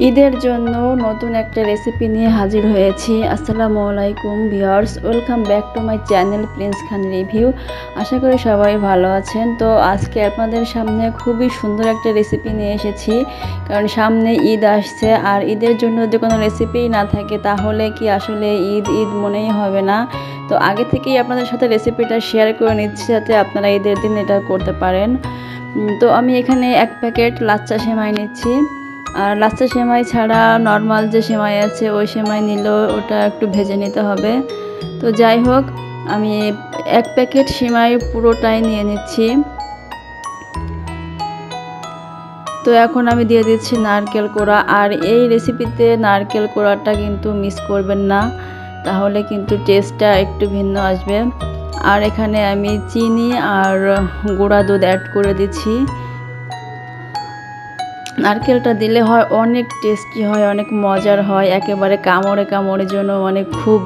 ঈদের জন্য নতুন একটা রেসিপি নিয়ে হাজির হয়েছি। আসসালামু আলাইকুম viewers, welcome back to my channel Prince Khan review. আশা করি সবাই ভালো আছেন। তো আজকে আপনাদের সামনে খুবই সুন্দর একটা রেসিপি নিয়ে এসেছি, কারণ সামনে ঈদ আসছে, আর ঈদের জন্য যদি কোনো রেসিপি না থাকে তাহলে কি আসলে ঈদ ঈদ মনেই হবে না। তো আগে থেকেই আপনাদের সাথে রেসিপিটা শেয়ার করে নিচ্ছি যাতে আপনারা ঈদের দিন এটা করতে পারেন। তো আমি এখানে 1 প্যাকেট লাচ্চা সেমাই নিচ্ছি। আর লাচ্চা সেমাই ছাড়া নর্মাল যে সেমাই আছে ওই সেমাই নিলেও ওটা একটু ভেজে নিতে হবে। তো যাই হোক, আমি 1 প্যাকেট সেমাই পুরোটাই নিয়ে নিচ্ছি। তো এখন আমি দিয়ে দিচ্ছি নারকেল কোড়া, আর এই রেসিপিতে নারকেল কোড়াটা কিন্তু মিস করবেন না, তাহলে কিন্তু টেস্টটা একটু ভিন্ন আসবে। আর এখানে আমি চিনি আর গুঁড়া দুধ অ্যাড করে দিচ্ছি। নারকেলটা দিলে হয় অনেক টেস্টি হয়, অনেক মজার হয়, একেবারে কামড়ে কামড়ে জন্য খুব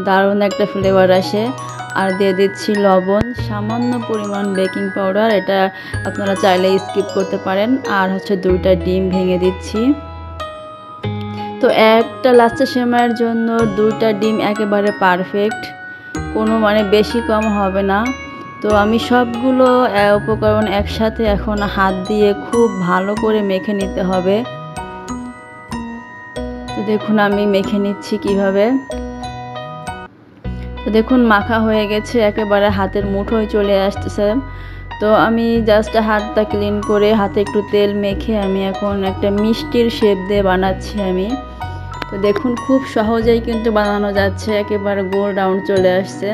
দারুণ একটা ফ্লেভার আসে। আর দিয়ে দিচ্ছি লবণ, সামান্য পরিমাণ বেকিং পাউডার, এটা আপনারা চাইলে স্কিপ করতে পারেন। আর হচ্ছে 2টা ডিম ভেঙে দিচ্ছি। তো একটা লাচ্চা সেমাইয়ের জন্য 2টা ডিম একেবারে পারফেক্ট, কোনো বেশি কম হবে না। তো আমি সবগুলো উপকরণ একসাথে এখন হাত দিয়ে খুব ভালো করে মেখে নিতে হবে। তো দেখুন আমি মেখে নিচ্ছি কিভাবে। তো দেখুন মাখা হয়ে গেছে, একেবারে হাতের মুঠোয় চলে আসতেছে। তো আমি জাস্ট হাতটা ক্লিন করে হাতে একটু তেল মেখে আমি এখন একটা মিষ্টির শেপ দিয়ে বানাচ্ছি আমি। তো দেখুন খুব সহজেই কিন্তু বানানো যাচ্ছে, একেবারে গোল রাউন্ড চলে আসছে।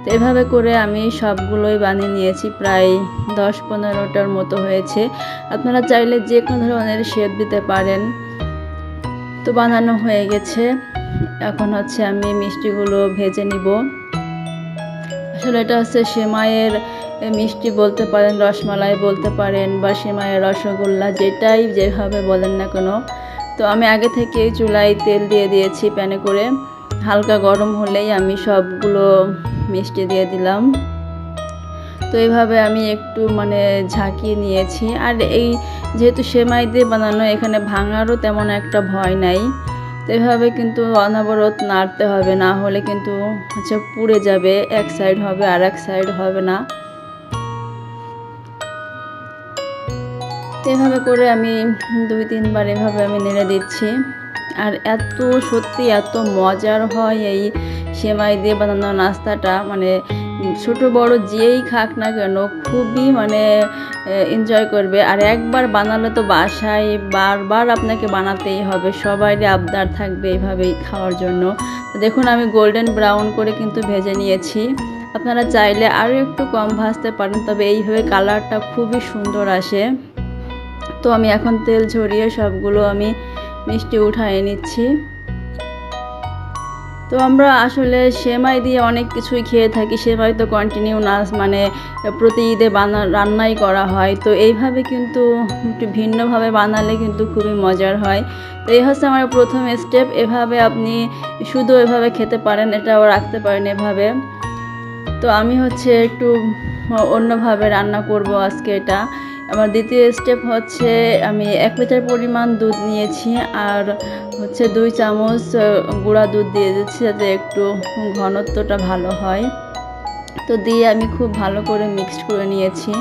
তো এভাবে করে আমি সবগুলোই বানিয়ে নিয়েছি, প্রায় 10-15টার মতো হয়েছে। আপনারা চাইলে যে কোনো ধরনের শেপ দিতে পারেন। তো বানানো হয়ে গেছে, এখন হচ্ছে আমি মিষ্টিগুলো ভেজে নিব। আসলে এটা হচ্ছে সেমাইয়ের মিষ্টি বলতে পারেন, রসমালাই বলতে পারেন, বা সেমাইয়ের রসগোল্লা, যেটাই যেভাবে বলেন না কেন। তো আমি আগে থেকেই চুলায় তেল দিয়ে দিয়েছি প্যানে করে, হালকা গরম হলেই আমি সবগুলো মিষ্টি দিয়ে দিলাম। তো এইভাবে আমি একটু ঝাঁকিয়ে নিয়েছি। আর এই যেহেতু সেমাই দিয়ে বানানো, এখানে ভাঙারও তেমন একটা ভয় নাই। তো এভাবে কিন্তু অনবরত নাড়তে হবে, না হলে কিন্তু পুড়ে যাবে, এক সাইড হবে আর এক সাইড হবে না। তো এভাবে করে আমি 2-3 বার এভাবে আমি নেড়ে দিচ্ছি। আর সত্যি এত মজার হয় এই সেমাই দিয়ে বানানো নাস্তাটা, ছোট বড় যেই খাক না কেন খুবই এনজয় করবে। আর একবার বানালে তো বাসায় বারবার আপনাকে বানাতেই হবে, সবারই আবদার থাকবে এইভাবেই খাওয়ার জন্য। তো দেখুন আমি গোল্ডেন ব্রাউন করে কিন্তু ভেজে নিয়েছি। আপনারা চাইলে আরও একটু কম ভাজতে পারেন, তবে এইভাবে কালারটা খুবই সুন্দর আসে। তো আমি এখন তেল ঝরিয়ে সবগুলো আমি মিষ্টি উঠায়ে নিচ্ছি। তো আমরা আসলে সেমাই দিয়ে অনেক কিছুই খেয়ে থাকি, সেমাই তো কন্টিনিউ প্রতি ঈদে রান্নাই করা হয়। তো এইভাবে কিন্তু একটু ভিন্নভাবে বানালে কিন্তু খুবই মজার হয়। তো এই হচ্ছে আমার প্রথম স্টেপ। এভাবে আপনি শুধু এভাবে খেতে পারেন, এটাও রাখতে পারেন এভাবে। তো আমি হচ্ছে একটু অন্যভাবে রান্না করব আজকে এটা। আমার দ্বিতীয় স্টেপ হচ্ছে আমি 1 লিটার পরিমাণ দুধ নিয়েছি, আর হচ্ছে 2 চামচ গুঁড়া দুধ দিয়ে দিচ্ছি যাতে একটু ঘনত্বটা ভালো হয়। তো দিয়ে আমি খুব ভালো করে মিক্সড করে নিয়েছি।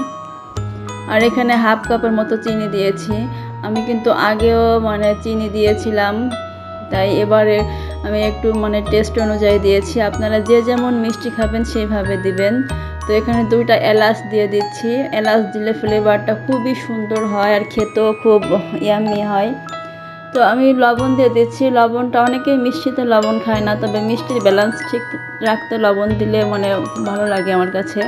আর এখানে 1/2 কাপের মতো চিনি দিয়েছি। আমি কিন্তু আগেও চিনি দিয়েছিলাম, তাই এবারে আমি একটু টেস্ট অনুযায়ী দিয়েছি। আপনারা যে যেমন মিষ্টি খাবেন সেইভাবে দিবেন। তো এখানে 2টা এলাচ দিয়ে দিচ্ছি। এলাচ দিলে ফ্লেভারটা খুবই সুন্দর হয় আর খেতেও খুব ইয়ামি হয়। তো আমি লবণ দিয়ে দিচ্ছি। লবণটা অনেকেই মিষ্টিতে লবণ খায় না, তবে মিষ্টির ব্যালেন্স ঠিক রাখতে লবণ দিলে ভালো লাগে আমার কাছে।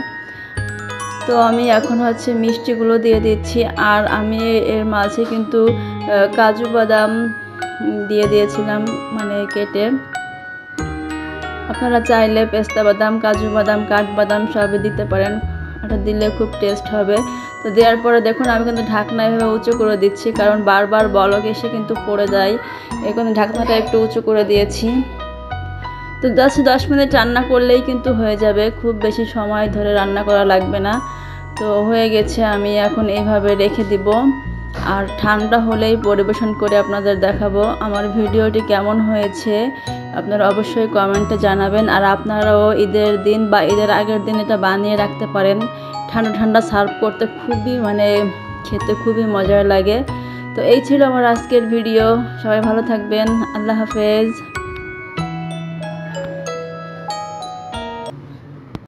তো আমি এখন হচ্ছে মিষ্টিগুলো দিয়ে দিচ্ছি। আর আমি এর মাঝে কিন্তু কাজু বাদাম দিয়ে দিয়েছিলাম কেটে। আপনারা চাইলে পেস্তা বাদাম, কাজু বাদাম, কাঠবাদাম সবই দিতে পারেন, এটা দিলে খুব টেস্ট হবে। তো দেওয়ার পরে দেখুন আমি কিন্তু ঢাকনা এভাবে উঁচু করে দিচ্ছি, কারণ বারবার বলক এসে কিন্তু পড়ে যায়। এখন ঢাকনাটা একটু উঁচু করে দিয়েছি। তো 10 মিনিট রান্না করলেই কিন্তু হয়ে যাবে, খুব বেশি সময় ধরে রান্না করা লাগবে না। তো হয়ে গেছে, আমি এখন এইভাবে রেখে দিব। আর ঠান্ডা হলেই পরিবেশন করে আপনাদের দেখাবো। আমার ভিডিওটি কেমন হয়েছে আপনারা অবশ্যই কমেন্টে জানাবেন। আর আপনারাও ঈদের দিন বা ঈদের আগের দিন এটা বানিয়ে রাখতে পারেন। ঠান্ডা ঠান্ডা সার্ভ করতে খুবই খেতে খুবই মজার লাগে। তো এই ছিল আমার আজকের ভিডিও। সবাই ভালো থাকবেন। আল্লাহ হাফেজ।